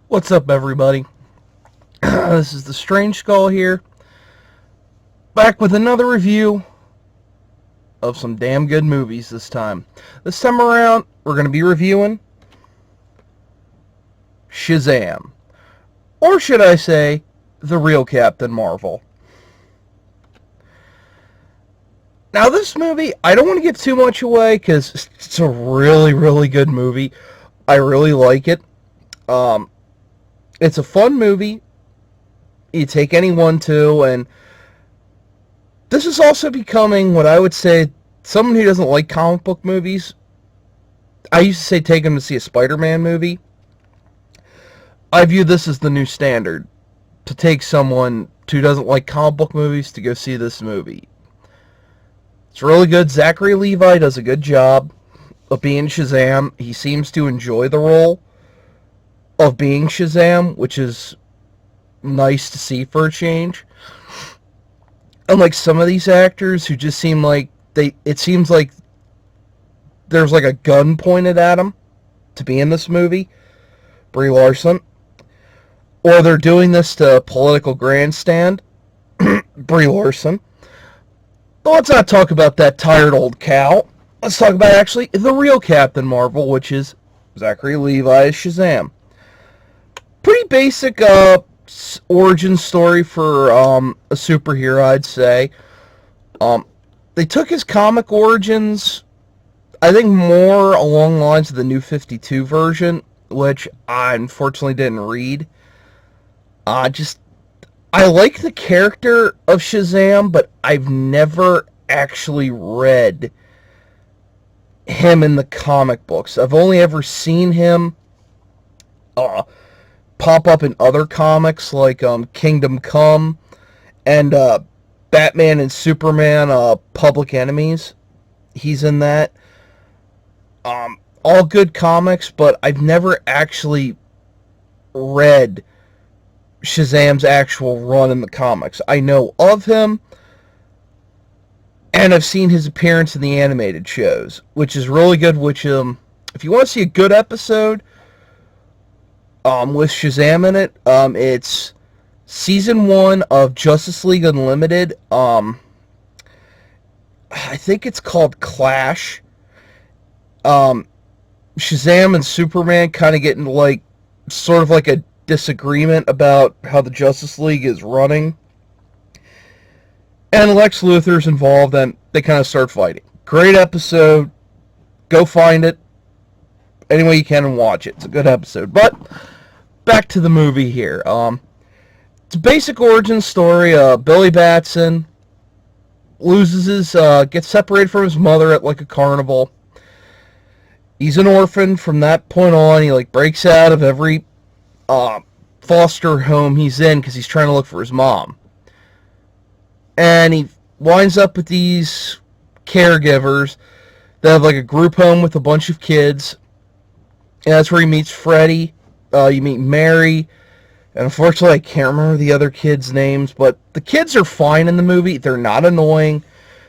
What's up, everybody? This is the Strange Skull here, back with another review of some damn good movies this time. This time around, we're going to be reviewing SHAZAM. Or should I say, the real Captain Marvel. Now, this movie, I don't want to give too much away because it's a really, really good movie. I really like it. It's a fun movie. You take anyone to, and this is also becoming what I would say, someone who doesn't like comic book movies. I used to say take them to see a Spider-Man movie. I view this as the new standard. To take someone who doesn't like comic book movies to go see this movie. It's really good. Zachary Levi does a good job of being Shazam. He seems to enjoy the role of being Shazam, which is nice to see for a change. Unlike some of these actors who just seem like it seems like there's like a gun pointed at them to be in this movie. Brie Larson. Or they're doing this to political grandstand. Brie Larson. But let's not talk about that tired old cow. Let's talk about actually the real Captain Marvel, which is Zachary Levi as Shazam. Pretty basic origin story for a superhero, I'd say. They took his comic origins, I think, more along the lines of the New 52 version, which I unfortunately didn't read. I like the character of Shazam, but I've never actually read him in the comic books. I've only ever seen him pop up in other comics like Kingdom Come and Batman and Superman Public Enemies. He's in that. All good comics, but I've never actually read Shazam's actual run in the comics. I know of him, and I've seen his appearance in the animated shows, which is really good. Which, if you want to see a good episode with Shazam in it, it's season 1 of Justice League Unlimited. I think it's called Clash. Shazam and Superman kind of get into like sort of like a disagreement about how the Justice League is running, and Lex Luthor's involved, and they kind of start fighting. Great episode. Go find it any way you can and watch it. It's a good episode. But back to the movie here. It's a basic origin story. Billy Batson gets separated from his mother at like a carnival. He's an orphan from that point on. He like breaks out of every foster home he's in because he's trying to look for his mom. And he winds up with these caregivers that have like a group home with a bunch of kids. And that's where he meets Freddie. You meet Mary. And unfortunately, I can't remember the other kids' names. But the kids are fine in the movie. They're not annoying.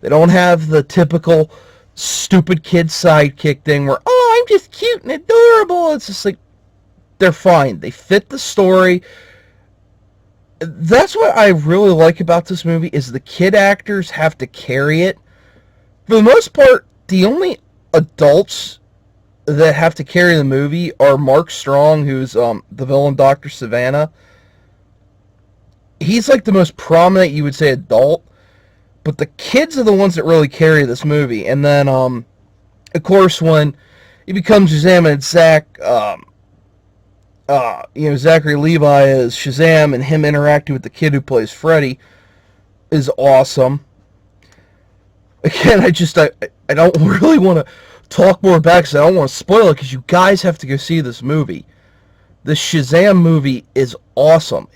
They don't have the typical stupid kid sidekick thing where, oh, I'm just cute and adorable. It's just like, they're fine. They fit the story. That's what I really like about this movie, is the kid actors have to carry it. For the most part, the only adults that have to carry the movie are Mark Strong, who's the villain Dr. Savannah. He's like the most prominent, you would say, adult. But the kids are the ones that really carry this movie. And then, of course, when he becomes Shazam and Zachary Levi as Shazam, and him interacting with the kid who plays Freddy is awesome. Again, I don't really want to talk more about it because I don't want to spoil it, because you guys have to go see this movie. The Shazam movie is awesome.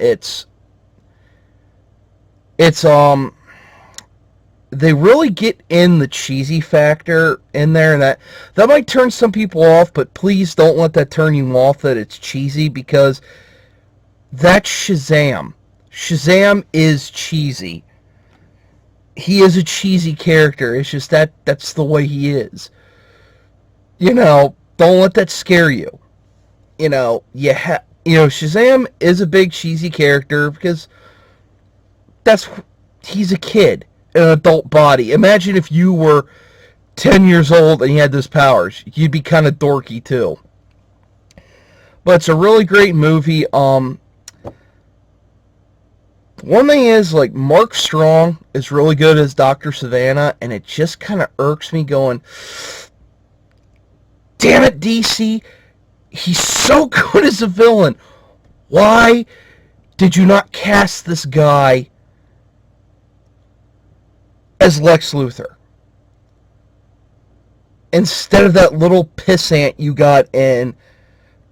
They really get in the cheesy factor in there, and that might turn some people off, but please don't let that turn you off that it's cheesy, because that's Shazam. Shazam is cheesy. He is a cheesy character. It's just that's the way he is. Don't let that scare you. Shazam is a big cheesy character because he's a kid in an adult body. Imagine if you were 10 years old and you had those powers. You'd be kind of dorky too. But it's a really great movie. One thing is, like, Mark Strong is really good as Dr. Savannah, and it just kind of irks me going, damn it, DC, he's so good as a villain. Why did you not cast this guy as Lex Luthor instead of that little pissant you got in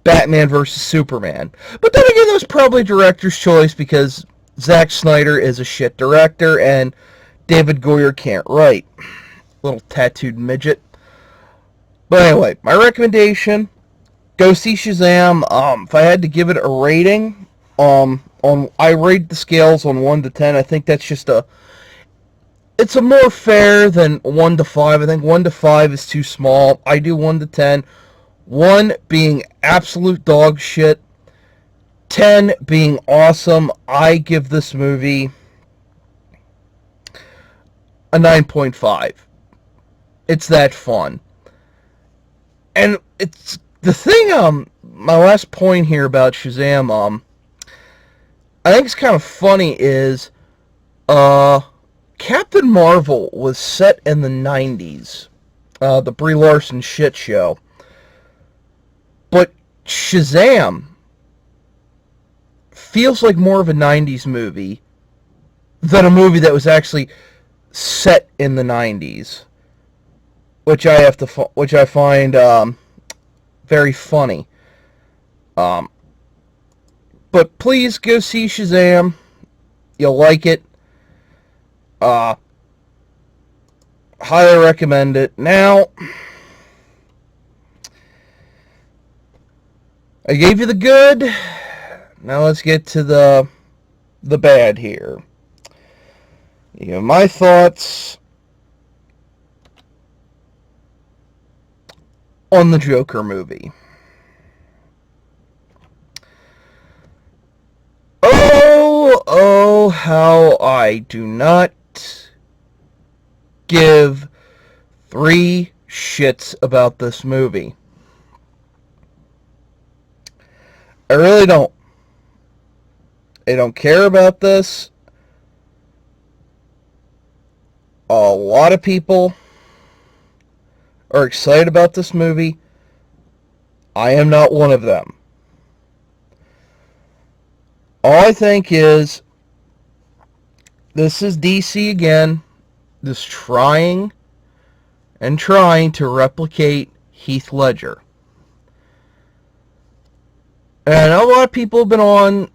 Batman vs. Superman? But then again, that was probably director's choice because Zack Snyder is a shit director and David Goyer can't write. Little tattooed midget. But anyway, my recommendation, go see Shazam. If I had to give it a rating, I rate the scales on 1 to 10. I think that's just it's a more fair than 1 to 5. I think 1 to 5 is too small. I do 1 to 10. 1 being absolute dog shit. 10 being awesome. I give this movie a 9.5. It's that fun. And it's the thing, my last point here about Shazam, I think it's kind of funny is, Captain Marvel was set in the 90s, the Brie Larson shit show. But Shazam feels like more of a 90s movie than a movie that was actually set in the 90s, which I find very funny. But please go see Shazam. You'll like it. Highly recommend it. Now, I gave you the good. Now let's get to the bad here. My thoughts on the Joker movie. Oh, how I do not give 3 shits about this movie. I really don't. I don't care about this. A lot of people are excited about this movie. I am not one of them. All I think is, this is DC again, just trying to replicate Heath Ledger. And I know a lot of people have been on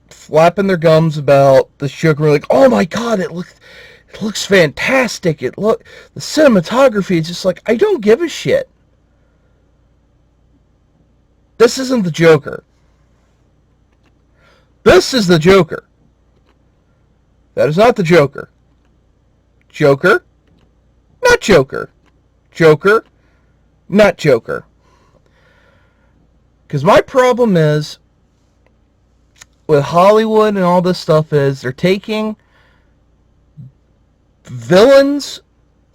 flapping their gums about this Joker, like, oh my god, it looks fantastic. The cinematography is just like, I don't give a shit. This isn't the Joker. This is the Joker. That is not the Joker. Joker, not Joker. Joker, not Joker. Because my problem is, with Hollywood and all this stuff is, they're taking villains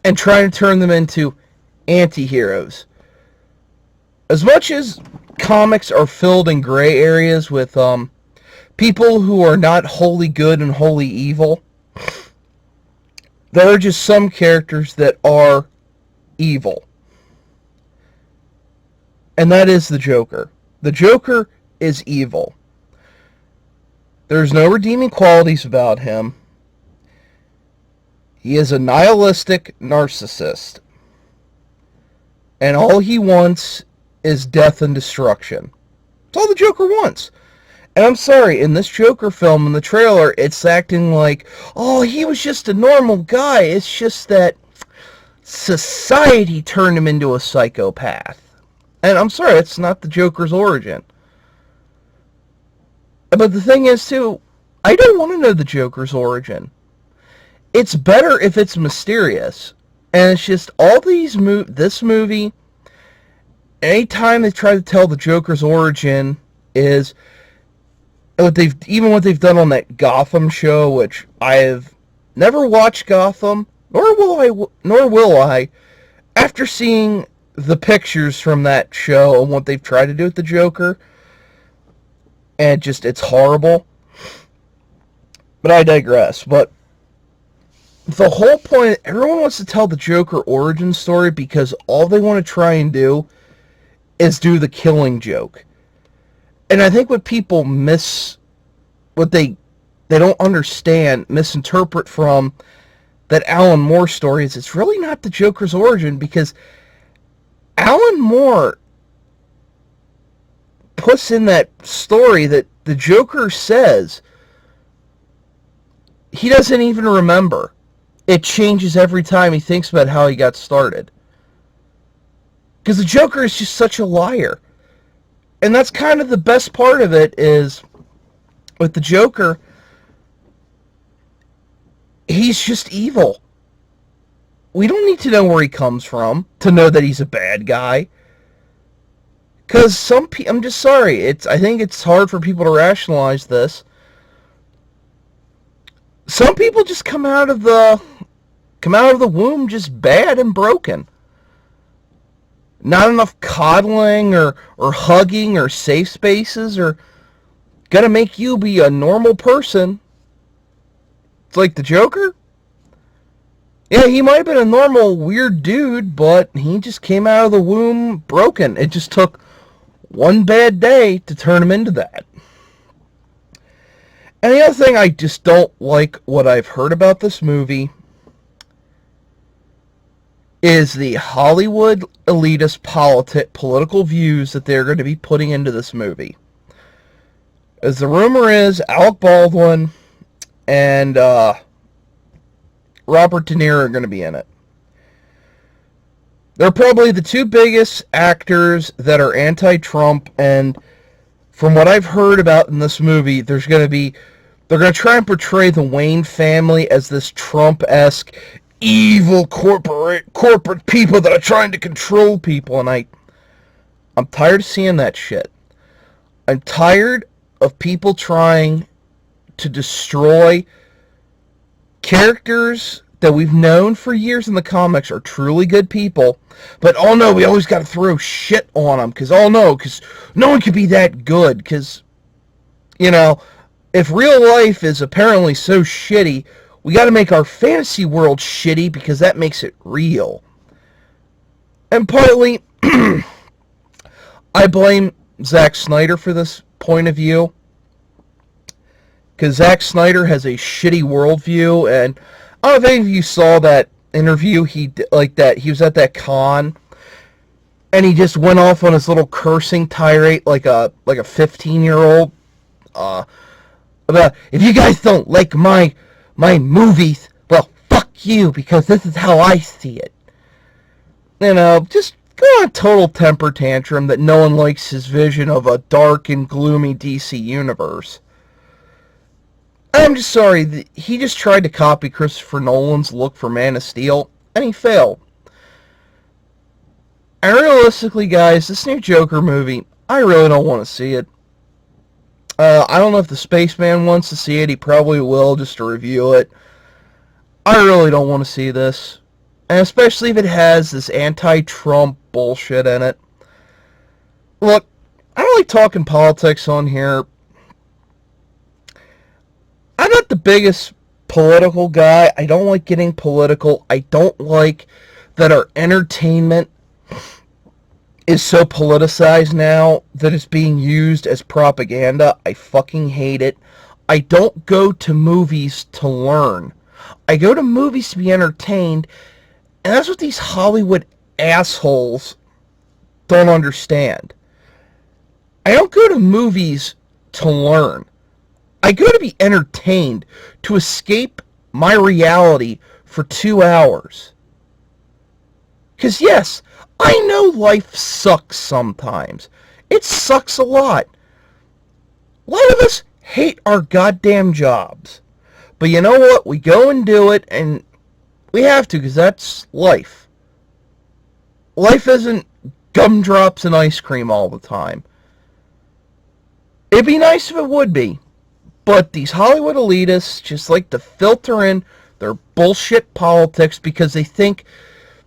and trying to turn them into anti-heroes. As much as comics are filled in gray areas with people who are not wholly good and wholly evil, there are just some characters that are evil. And that is the Joker. The Joker is evil. There's no redeeming qualities about him. He is a nihilistic narcissist. And all he wants is death and destruction. That's all the Joker wants. And I'm sorry, in this Joker film, in the trailer, it's acting like, oh, he was just a normal guy. It's just that society turned him into a psychopath. And I'm sorry, it's not the Joker's origin. But the thing is, too, I don't want to know the Joker's origin. It's better if it's mysterious. And it's just all this movie, anytime they try to tell the Joker's origin, is what they've done on that Gotham show, which I have never watched Gotham, nor will I. After seeing the pictures from that show and what they've tried to do with the Joker, and it's horrible. But I digress. But the whole point, everyone wants to tell the Joker origin story because all they want to try and do is do the Killing Joke. And I think what people what they don't understand, misinterpret from that Alan Moore story is it's really not the Joker's origin, because Alan Moore puts in that story that the Joker says he doesn't even remember. It changes every time he thinks about how he got started. Because the Joker is just such a liar. And that's kind of the best part of it, is with the Joker, he's just evil. We don't need to know where he comes from to know that he's a bad guy. Because I'm just sorry, I think it's hard for people to rationalize this. Some people just come out of the womb just bad and broken. Not enough coddling or hugging or safe spaces are gonna make you be a normal person. It's like the Joker. Yeah, he might have been a normal weird dude, but he just came out of the womb broken. It just took one bad day to turn him into that. And the other thing I just don't like what I've heard about this movie is the Hollywood elitist political views that they're going to be putting into this movie. As the rumor is, Alec Baldwin and Robert De Niro are going to be in it. They're probably the two biggest actors that are anti-Trump, and from what I've heard about in this movie, they're going to try and portray the Wayne family as this Trump-esque evil corporate people that are trying to control people, and I'm tired of seeing that shit. I'm tired of people trying to destroy characters that we've known for years in the comics are truly good people, but oh no, we always got to throw shit on them because no one could be that good, because if real life is apparently so shitty, we got to make our fantasy world shitty because that makes it real. And partly, I blame Zack Snyder for this point of view, because Zack Snyder has a shitty worldview, and I don't know if any of you saw that interview he was at that con, and he just went off on his little cursing tirade like a 15-year-old about, if you guys don't like my movies, well, fuck you, because this is how I see it. Just go on a total temper tantrum that no one likes his vision of a dark and gloomy DC universe. I'm just sorry, he just tried to copy Christopher Nolan's look for Man of Steel, and he failed. And realistically, guys, this new Joker movie, I really don't want to see it. I don't know if the Spaceman wants to see it. He probably will, just to review it. I really don't want to see this. And especially if it has this anti-Trump bullshit in it. Look, I don't like talking politics on here. I'm not the biggest political guy. I don't like getting political. I don't like that our entertainment is so politicized now that it's being used as propaganda. I fucking hate it. I don't go to movies to learn. I go to movies to be entertained, and that's what these Hollywood assholes don't understand. I don't go to movies to learn. I go to be entertained, to escape my reality for 2 hours. Because yes, I know life sucks sometimes. It sucks a lot. A lot of us hate our goddamn jobs. But you know what? We go and do it, and we have to, because that's life. Life isn't gumdrops and ice cream all the time. It'd be nice if it would be. But these Hollywood elitists just like to filter in their bullshit politics because they think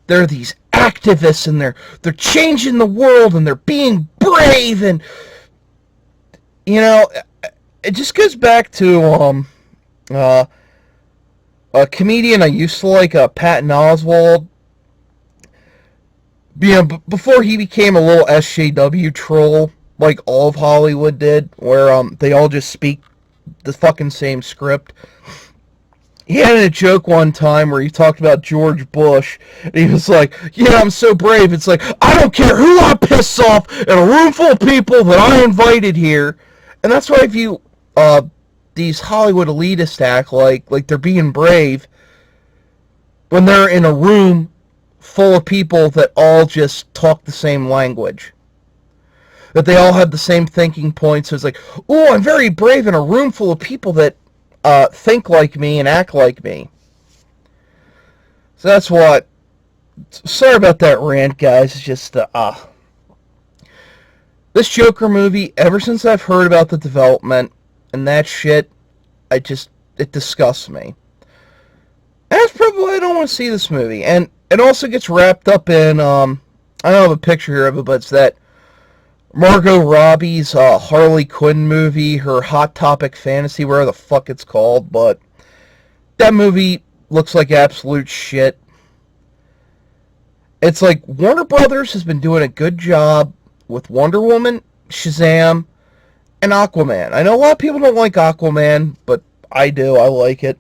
they're these activists and they're changing the world and they're being brave, and you know, it just goes back to a comedian I used to like, Patton Oswalt. Before he became a little SJW troll, like all of Hollywood did, where they all just speak the fucking same script. He had a joke one time where he talked about George Bush, and he was like, yeah, I'm so brave. It's like, I don't care who I piss off in a room full of people that I invited here. And that's why if you, these Hollywood elitists act like they're being brave when they're in a room full of people that all just talk the same language. That they all have the same thinking points. So it's like, oh, I'm very brave in a room full of people that think like me and act like me. So that's what. Sorry about that rant, guys. It's just this Joker movie. Ever since I've heard about the development and that shit, it disgusts me. And that's probably why I don't want to see this movie. And it also gets wrapped up in I don't have a picture here of it, but it's that Margot Robbie's Harley Quinn movie, her Hot Topic fantasy, whatever the fuck it's called, but that movie looks like absolute shit. It's like Warner Brothers has been doing a good job with Wonder Woman, Shazam, and Aquaman. I know a lot of people don't like Aquaman, but I do. I like it.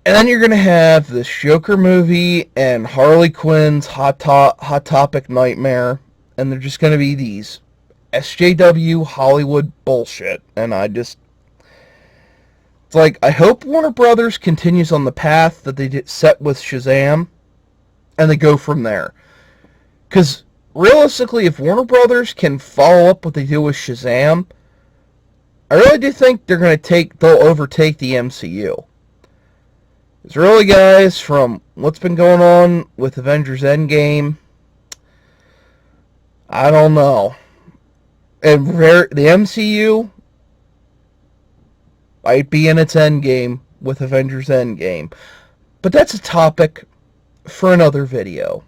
And then you're going to have this Joker movie and Harley Quinn's Hot Topic Nightmare. And they're just going to be these SJW Hollywood bullshit. And it's like, I hope Warner Brothers continues on the path that they set with Shazam. And they go from there. Because, realistically, if Warner Brothers can follow up what they do with Shazam, I really do think they'll overtake the MCU. Because really, guys, from what's been going on with Avengers Endgame, I don't know. And the MCU might be in its endgame with Avengers Endgame. But that's a topic for another video.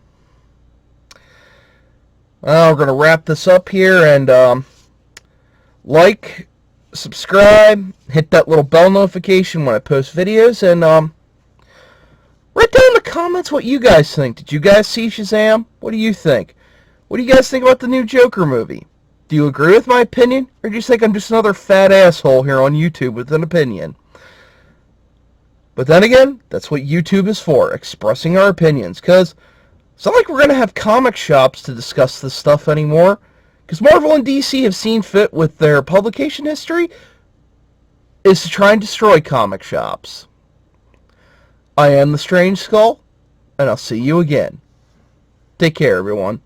Well, we're going to wrap this up here, and like, subscribe, hit that little bell notification when I post videos, and write down in the comments what you guys think. Did you guys see Shazam? What do you think? What do you guys think about the new Joker movie? Do you agree with my opinion? Or do you think I'm just another fat asshole here on YouTube with an opinion? But then again, that's what YouTube is for, expressing our opinions. Because it's not like we're going to have comic shops to discuss this stuff anymore. Because Marvel and DC have seen fit with their publication history is to try and destroy comic shops. I am the Strange Skull, and I'll see you again. Take care, everyone.